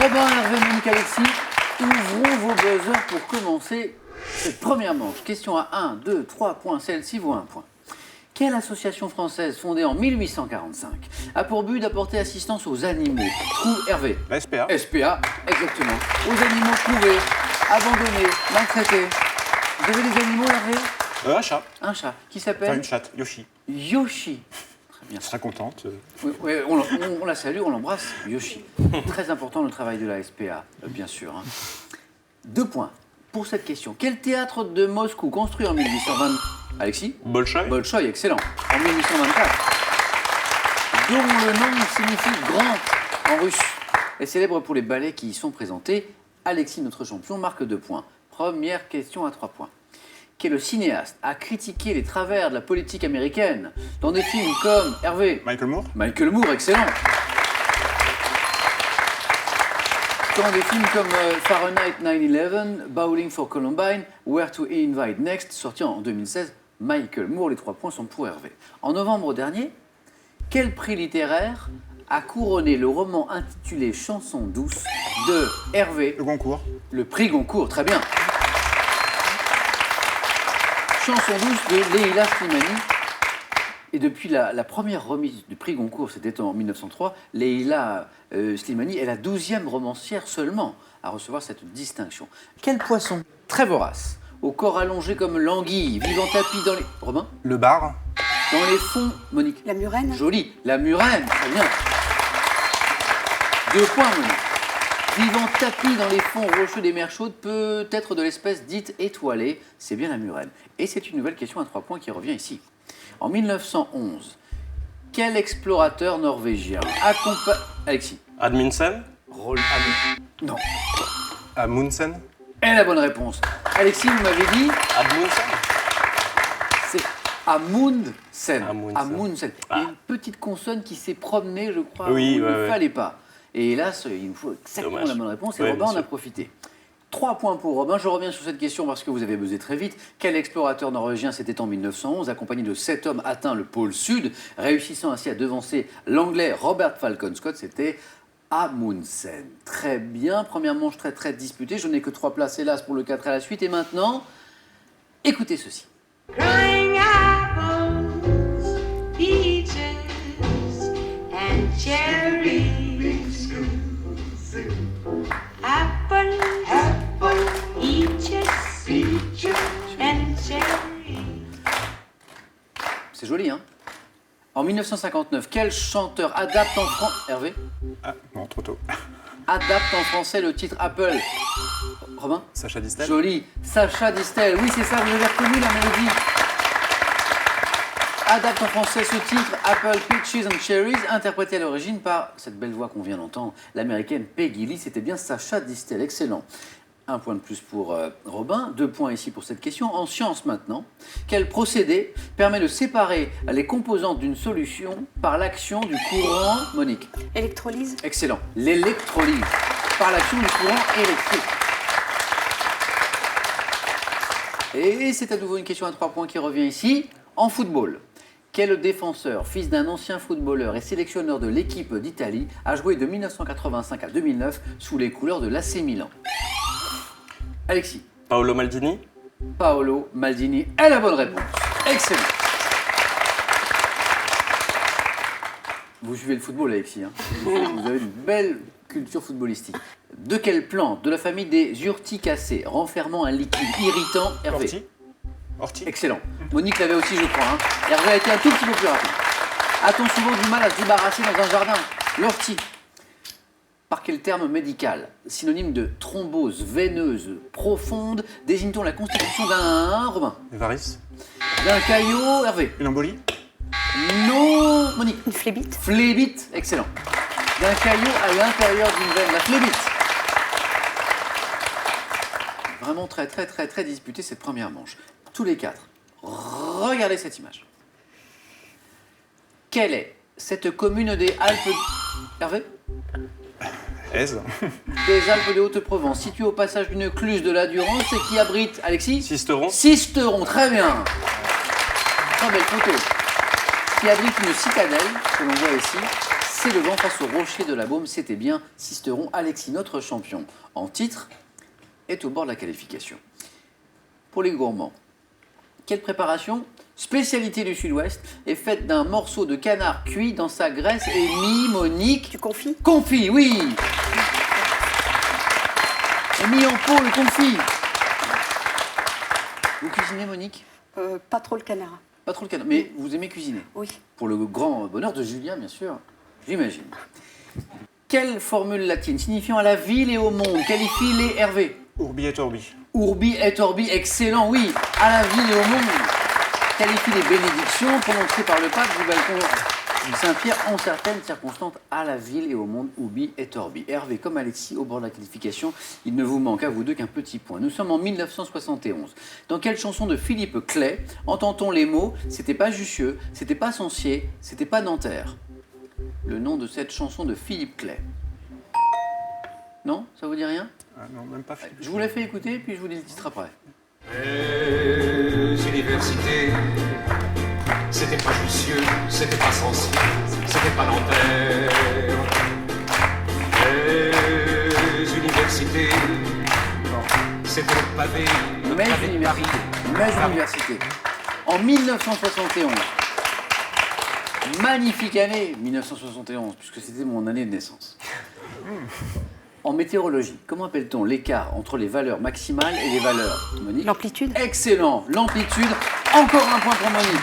Robin, Hervé, Monique, Alexis, ouvrons vos buzzers pour commencer cette première manche. Question à 1, 2, 3 points, celle-ci vaut 1 point. Quelle association française fondée en 1845 a pour but d'apporter assistance aux animaux? Trouve Hervé. La SPA. SPA, exactement. Aux animaux trouvés, abandonnés, maltraités. Vous avez des animaux, Hervé? Un chat. Un chat. Qui Enfin, s'appelle? une chatte, Yoshi. Yoshi. Très bien. Elle sera contente. Oui, on la salue, on l'embrasse, Yoshi. Très important le travail de la SPA, bien sûr. 2 points pour cette question. Quel théâtre de Moscou construit en 1820? Alexis? Bolchoï. Bolchoï, excellent. En 1824. Dont le nom signifie grand en russe. Est célèbre pour les ballets qui y sont présentés. Alexis, notre champion, marque 2 points. Première question à 3 points. Quel cinéaste a critiqué les travers de la politique américaine dans des films comme Hervé? Michael Moore. Michael Moore, excellent. Dans des films comme Fahrenheit 9/11, Bowling for Columbine, Where to Invite Next, sorti en 2016, Michael Moore, les 3 points sont pour Hervé. En novembre dernier, quel prix littéraire a couronné le roman intitulé Chanson douce de Hervé? Le Goncourt. Le prix Goncourt, très bien. Chanson douce de Leila Slimani. Et depuis la première remise du prix Goncourt, c'était en 1903, Leila Slimani est la 12e romancière seulement à recevoir cette distinction. Quel poisson très vorace, au corps allongé comme l'anguille, vivant tapis dans les... Robin? Le bar. Dans les fonds, Monique? La murène. Joli, la murène, très bien. 2 points, Monique. Vivant tapis dans les fonds rocheux des mers chaudes, peut-être de l'espèce dite étoilée, c'est bien la murène. Et c'est une nouvelle question à 3 points qui revient ici. En 1911, quel explorateur norvégien accompagne... Alexis? Amundsen. Non. Amundsen. Et la bonne réponse. Alexis, vous m'avez dit... Amundsen. C'est Amundsen. Amundsen. Amundsen. Il y a une petite consonne qui s'est promenée, je crois, Oui, où il ne ouais. fallait pas. Et hélas, il nous faut exactement Dommage. la bonne réponse. Et Ouais, Robin bien en a sûr. profité. 3 points pour Robin. Je reviens sur cette question parce que vous avez buzzé très vite. Quel explorateur norvégien s'était en 1911, accompagné de 7 hommes, atteint le pôle sud, réussissant ainsi à devancer l'anglais Robert Falcon Scott? C'était Amundsen. Très bien. Première manche très très disputée. Je n'ai que 3 places, hélas, pour le 4 à la suite. Et maintenant, écoutez ceci. Crying apples, peaches, and cherries. Apple, peaches, and cherries. C'est joli, hein? En 1959, quel chanteur adapte en français... Hervé? Ah, non, trop tôt. Adapte en français le titre Apple. Robin? Sacha Distel. Joli. Sacha Distel. Oui, c'est ça, vous avez reconnu la mélodie. Adapte en français ce titre, Apple, Peaches and Cherries, interprété à l'origine par cette belle voix qu'on vient d'entendre, l'américaine Peggy Lee. C'était bien Sacha Distel. Excellent. 1 point de plus pour Robin, 2 points ici pour cette question. En sciences maintenant, quel procédé permet de séparer les composantes d'une solution par l'action du courant, Monique? Électrolyse. Excellent. L'électrolyse par l'action du courant électrique. Et c'est à nouveau une question à 3 points qui revient ici. En football, quel défenseur, fils d'un ancien footballeur et sélectionneur de l'équipe d'Italie, a joué de 1985 à 2009 sous les couleurs de l'AC Milan? Alexis? Paolo Maldini. Paolo Maldini est la bonne réponse. Excellent. Vous suivez le football, Alexis, hein? Vous avez une belle culture footballistique. De quelle plante de la famille des urticacées, renfermant un liquide irritant, Hervé? Ortie. Ortie. Excellent. Monique l'avait aussi, je crois. Hein. Hervé a été un tout petit peu plus rapide. A-t-on souvent du mal à se débarrasser dans un jardin? L'ortie. Par quel terme médical, synonyme de thrombose veineuse profonde, désigne-t-on la constitution d'un... Robin? Les varices. D'un caillot, Hervé? Une embolie. Non, Monique. Une phlébite. Phlébite, excellent. D'un caillot à l'intérieur d'une veine, la phlébite. Vraiment très très très très disputée cette première manche. Tous les 4, regardez cette image. Quelle est cette commune des Alpes... Hervé? Aise. Des Alpes de Haute-Provence, située au passage d'une cluse de la Durance et qui abrite... Alexis? Sisteron. Sisteron, très bien. Très belle photo. Qui abrite une citadelle, que l'on voit ici. laisser le vent face au rocher de la Baume, c'était bien Sisteron. Alexis, notre champion en titre, est au bord de la qualification. Pour les gourmands, quelle préparation, spécialité du Sud-Ouest, est faite d'un morceau de canard cuit dans sa graisse et mis, Monique? Tu confies? Confit, oui. Et mis en pot le confit. Vous cuisinez, Monique? Pas trop le canard. Pas trop le canard, mais vous aimez cuisiner? Oui. Pour le grand bonheur de Julien, bien sûr, j'imagine. Quelle formule latine signifiant à la ville et au monde qualifie les Hervé? Urbi et Orbi. Urbi et Orbi, excellent, oui. À la ville et au monde qualifie les bénédictions prononcées par le pape du balcon de Saint-Pierre en certaines circonstances. À la ville et au monde, Urbi et Orbi. Hervé comme Alexis au bord de la qualification, il ne vous manque à vous deux qu'un petit point. Nous sommes en 1971. Dans quelle chanson de Philippe Clay entend-on les mots « C'était pas Jussieu, c'était pas Sancier, c'était pas Nanterre » Le nom de cette chanson de Philippe Clay. Non? Ça vous dit rien? Ah, non, même pas Philippe. Je vous la fais écouter, puis je vous dis le titre après. Les universités, c'était pas Jussieu, c'était pas Sancier, c'était pas Nanterre. Les universités, c'était le pavé, le Metz pavé de Paris. Université. Metz Université. En 1971. Magnifique année, 1971, puisque c'était mon année de naissance. En météorologie, comment appelle-t-on l'écart entre les valeurs maximales et les valeurs, Monique? L'amplitude? Excellent, l'amplitude. Encore un point pour Monique.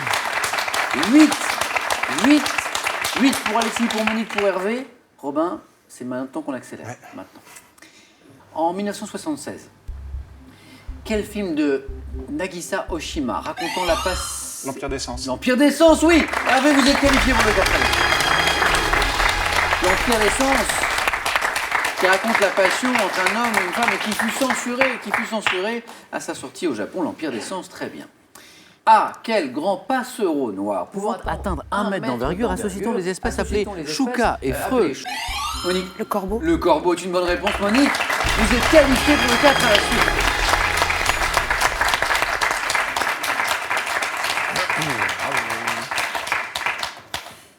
8 pour Alexis, pour Monique, pour Hervé. Robin, c'est maintenant qu'on accélère. Ouais. Maintenant. En 1976, quel film de Nagisa Oshima racontant la passe... L'Empire des Sens. L'Empire des Sens, oui. Hervé, vous êtes qualifié pour le quatrième. L'Empire des Sens, qui raconte la passion entre un homme et une femme et qui fut censuré à sa sortie au Japon. L'Empire des Sens, très bien. Ah, quel grand passereau noir pouvant atteindre 1 mètre d'envergure, associant les espèces appelées chouka et freux. Monique, Le corbeau? le corbeau est une bonne réponse, Monique. Vous êtes qualifié pour le 4 à la suite.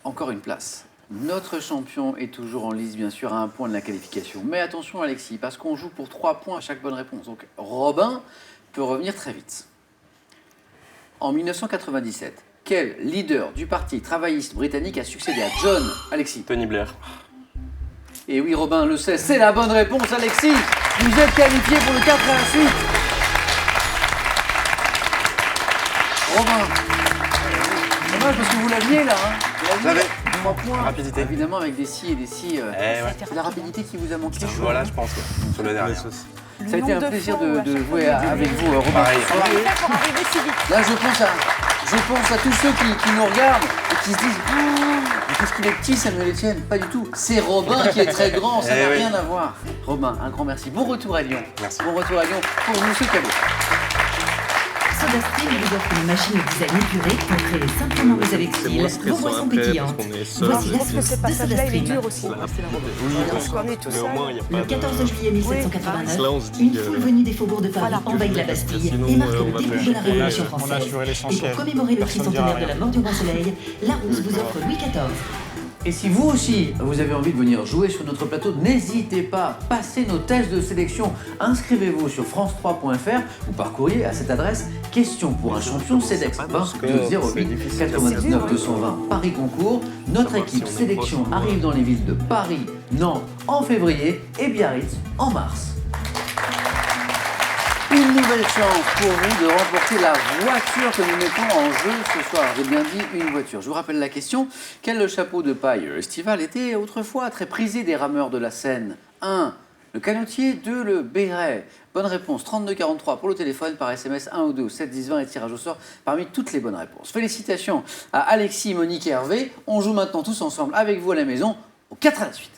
Encore une place. Notre champion est toujours en lice, bien sûr, à 1 point de la qualification. Mais attention, Alexis, parce qu'on joue pour 3 points à chaque bonne réponse. Donc, Robin peut revenir très vite. En 1997, quel leader du parti travailliste britannique a succédé à John? Alexis. Tony Blair. Et oui, Robin le sait, c'est la bonne réponse, Alexis. Vous êtes qualifié pour le 4 à la suite. Robin. Dommage parce que vous l'aviez là. Hein. Vous l'aviez. 3 points. Rapidité. Évidemment, avec des si et des si. ouais. C'est la rapidité qui vous a manqué. Voilà, je pense, ouais. Sur le dernier. Ça a été un plaisir de jouer avec vous, Robin. Pareil. ce soir. Pour arriver si vite. Là, je pense à tous ceux qui nous regardent et qui se disent mais parce qu'il est petit, Samuel Etienne. Pas du tout. C'est Robin qui est très grand, ça n'a oui. rien à voir. Robin, un grand merci. Bon retour à Lyon. Merci. Bon retour à Lyon pour Monsieur Cabot. SodaStream vous offre une machine au design épuré pour créer simplement vos avec style vos boissons pétillantes. Voici la Parce que ce source de passage-là, il est SodaStream. dur aussi. Oui, On est tout mais au moins, il n'y a pas Le 14 juillet 1789, Là, on se dit une que- foule venue des faubourgs de Paris Voilà. envahit la Bastille Sinon, et marque on le va début faire- de la Révolution on a française. assuré Et l'essentiel. pour commémorer le Personne ne tricentenaire dira de la rien. mort du roi Soleil, la Rousse vous offre Louis XIV. Et si vous aussi, vous avez envie de venir jouer sur notre plateau, n'hésitez pas, passez nos tests de sélection. Inscrivez-vous sur france3.fr ou par courrier à cette adresse question pour un champion CEDEX 20 08 99 220 Paris Concours. Notre équipe sélection arrive dans les villes de Paris, Nantes en février et Biarritz en mars. Une nouvelle chance pour vous de remporter la voiture que nous mettons en jeu ce soir. J'ai bien dit une voiture. Je vous rappelle la question. Quel chapeau de paille estival était autrefois très prisé des rameurs de la Seine? 1. Le canotier. 2. Le béret. Bonne réponse. 3243 pour le téléphone, par SMS 1 ou 2 7 10 20 et tirage au sort parmi toutes les bonnes réponses. Félicitations à Alexis, Monique et Hervé. On joue maintenant tous ensemble avec vous à la maison au 4 à la suite.